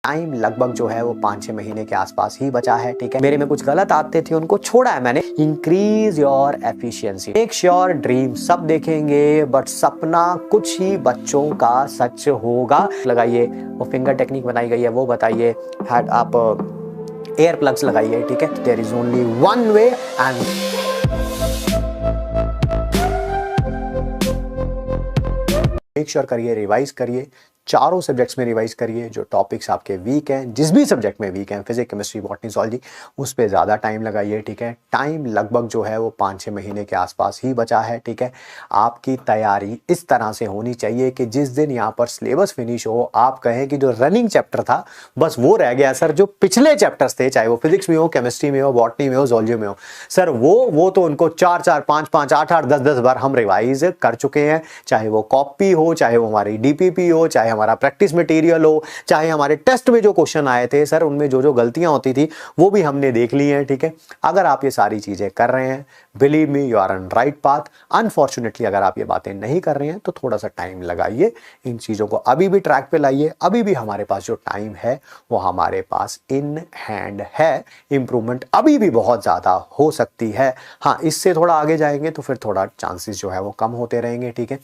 Time लगभग जो है वो 5-6 महीने के आसपास ही बचा है। ठीक है, मेरे में कुछ गलत आते थे, उनको छोड़ा है मैंने। Increase your efficiency, make sure dream सब देखेंगे बट सपना कुछ ही बच्चों का सच होगा। लगाइए, वो फिंगर टेक्निक बनाई गई है वो बताइए। आप एयर प्लग्स लगाइए। ठीक है, there is only one way and make sure करिए, रिवाइज करिए, चारों सब्जेक्ट्स में रिवाइज करिए। जो टॉपिक्स आपके वीक हैं, जिस भी सब्जेक्ट में वीक हैं, फिजिक्स, केमिस्ट्री, बॉटनी, ज़ूलॉजी, उस पे ज़्यादा टाइम लगाइए। ठीक है, टाइम लगभग जो है वो 5-6 महीने के आसपास ही बचा है। ठीक है, आपकी तैयारी इस तरह से होनी चाहिए कि जिस दिन यहाँ पर सिलेबस फिनिश हो आप कहें कि जो रनिंग चैप्टर था बस वो रह गया सर। जो पिछले चैप्टर्स थे, चाहे वो फिजिक्स में हो, केमिस्ट्री में हो, बॉटनी में हो, ज़ूलॉजी में हो, सर वो तो उनको 4-4, 5-5, 8-8, 10-10 बार हम रिवाइज कर चुके हैं। चाहे वो कॉपी हो, चाहे वो हमारी डीपीपी हो, चाहे हमारा प्रैक्टिस मटेरियल हो, चाहे हमारे टेस्ट में जो क्वेश्चन आए थे सर, उनमें जो जो गलतियां होती थी वो भी हमने देख ली हैं। ठीक है, अगर आप ये सारी चीजें कर रहे हैं, believe me you are on right path. Unfortunately अगर आप ये बातें नहीं कर रहे हैं तो थोड़ा सा टाइम लगाइए, इन चीजों को अभी भी ट्रैक पे लाइए। अभी भी हमारे पास जो टाइम है वो हमारे पास इन हैंड है। इंप्रूवमेंट अभी भी बहुत ज्यादा हो सकती है। हाँ, इससे थोड़ा आगे जाएंगे तो फिर थोड़ा चांसेस जो है वो कम होते रहेंगे। ठीक है,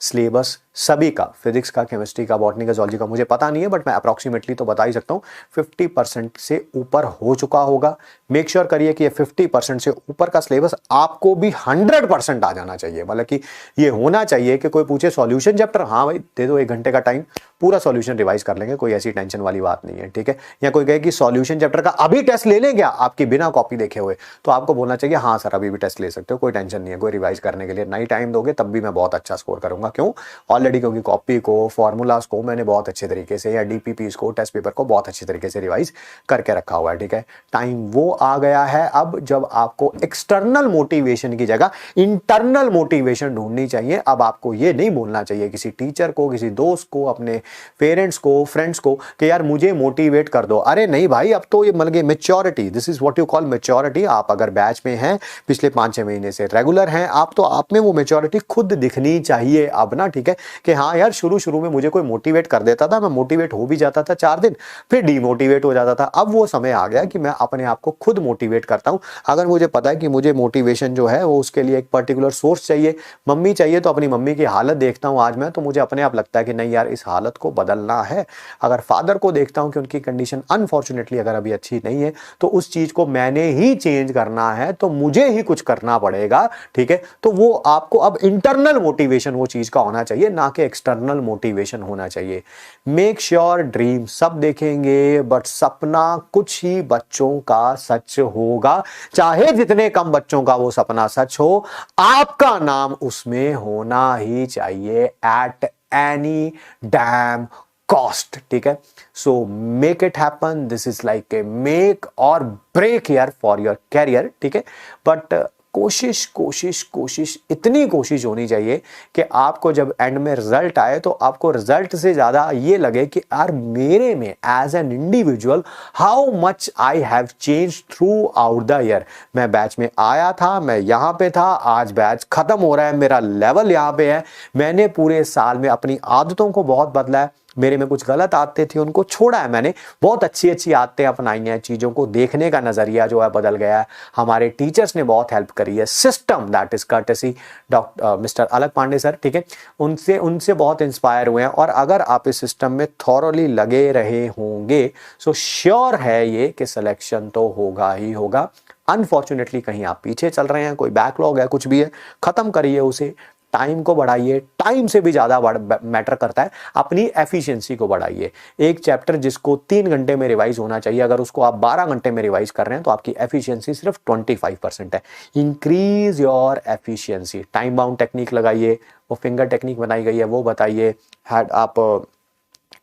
सिलेबस सभी का, फिजिक्स का, केमिस्ट्री का, बॉटनी का, ज़ूलॉजी का मुझे पता नहीं है बट मैं अप्रॉक्सीमेटली तो बता ही सकता हूँ 50% से ऊपर हो चुका होगा। मेक श्योर करिए कि ये 50% से ऊपर का सिलेबस आपको भी 100% आ जाना चाहिए। मतलब कि ये होना चाहिए कि कोई पूछे सॉल्यूशन चैप्टर, हाँ भाई दे दो 1 घंटे का टाइम, पूरा सॉल्यूशन रिवाइज कर लेंगे, कोई ऐसी टेंशन वाली बात नहीं है। ठीक है, या कोई कहे कि सॉल्यूशन चैप्टर का अभी टेस्ट ले लें क्या आपकी बिना कॉपी देखे हुए, तो आपको बोलना चाहिए हाँ सर अभी भी टेस्ट ले सकते हो, कोई टेंशन नहीं है। कोई रिवाइज करने के लिए नहीं टाइम दोगे तब भी मैं बहुत अच्छा स्कोर करूंगा। क्यों? ऑलरेडी क्योंकि कॉपी को, फॉर्मूलाज को मैंने बहुत अच्छे तरीके से, या डीपीपीस को, टेस्ट पेपर को बहुत अच्छे तरीके से रिवाइज करके रखा हुआ है। ठीक है, टाइम वो आ गया है अब जब आपको एक्सटर्नल मोटिवेशन की जगह इंटरनल मोटिवेशन ढूंढनी चाहिए। अब आपको ये नहीं बोलना चाहिए किसी टीचर को, किसी दोस्त को, अपने पेरेंट्स को, फ्रेंड्स को कि यार मुझे मोटिवेट कर दो। अरे नहीं भाई, अब तो ये मतलब maturity, this is what you call maturity. आप अगर बैच में हैं, पिछले 5-6 महीने से रेगुलर हैं आप, तो आप में वो मेच्योरिटी खुद दिखनी चाहिए अब ना। ठीक है, कि हाँ यार शुरू में मुझे कोई मोटिवेट कर देता था, मैं मोटिवेट हो भी जाता था 4 दिन, फिर डीमोटिवेट हो जाता था। अब वो समय आ गया कि मैं अपने आप को खुद मोटिवेट करता हूं। अगर मुझे पता है कि मुझे मोटिवेशन जो है वो उसके लिए एक पर्टिकुलर सोर्स चाहिए, मम्मी चाहिए, तो अपनी मम्मी की हालत देखता हूं आज मैं, तो मुझे अपने आप लगता है कि नहीं यार इस हालत को बदलना है। अगर फादर को देखता हूं कि उनकी कंडीशन अनफॉर्चुनेटली अगर अभी अच्छी नहीं है, तो उस चीज को मैंने ही चेंज करना है, तो मुझे ही कुछ करना पड़ेगा। ठीक है, तो वो आपको अब इंटरनल मोटिवेशन वो चीज का होना चाहिए, ना कि एक्सटर्नल मोटिवेशन होना चाहिए। मेक श्योर ड्रीम सब देखेंगे बट सपना कुछ ही बच्चों का सच होगा। चाहे जितने कम बच्चों का वो सपना सच हो, आपका नाम उसमें होना ही चाहिए एट एनी डैम कॉस्ट। ठीक है, so make it happen. This is like a make or break year for your career. ठीक है, बट कोशिश कोशिश कोशिश, इतनी कोशिश होनी चाहिए कि आपको जब एंड में रिजल्ट आए तो आपको रिजल्ट से ज्यादा ये लगे कि यार मेरे में as an individual how much I have change throughout the year. मैं बैच में आया था, मैं यहां पे था, आज बैच खत्म हो रहा है, मेरा लेवल यहां पे है। मैंने पूरे साल में अपनी आदतों को बहुत बदला है। मेरे में कुछ गलत आदतें थी, उनको छोड़ा है मैंने, बहुत अच्छी अच्छी आदतें अपनाई हैं। चीजों को देखने का नजरिया जो है बदल गया है। हमारे टीचर्स ने बहुत हेल्प करी है। System that is courtesy doctor mister अलग पांडे सर, ठीक है, उनसे बहुत इंस्पायर हुए हैं। और अगर आप इस सिस्टम में थॉरोली लगे रहे होंगे सो श्योर है ये कि सिलेक्शन तो होगा ही होगा। अनफॉर्चुनेटली कहीं आप पीछे चल रहे हैं, कोई बैकलॉग है, कुछ भी है, खत्म करिए उसे, टाइम को बढ़ाइए। टाइम से भी ज्यादा मैटर करता है अपनी एफिशिएंसी को बढ़ाइए। एक चैप्टर जिसको 3 घंटे में रिवाइज होना चाहिए, अगर उसको आप 12 घंटे में रिवाइज कर रहे हैं तो आपकी एफिशिएंसी सिर्फ 25% है। Increase your efficiency. Time bound technique लगाइए, वो फिंगर टेक्निक बनाई गई है वो बताइए, आप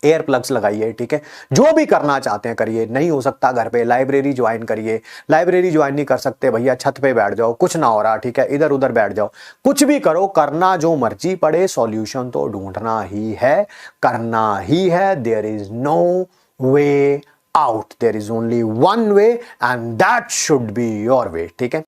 एयर प्लग्स लगाइए। ठीक है, जो भी करना चाहते हैं करिए। नहीं हो सकता घर पे, लाइब्रेरी ज्वाइन करिए। लाइब्रेरी ज्वाइन नहीं कर सकते भैया, छत पे बैठ जाओ, कुछ ना हो रहा, ठीक है, इधर उधर बैठ जाओ, कुछ भी करो, करना जो मर्जी पड़े, सॉल्यूशन तो ढूंढना ही है, करना ही है। There is no way out, there is only one way and that should be your way. ठीक है।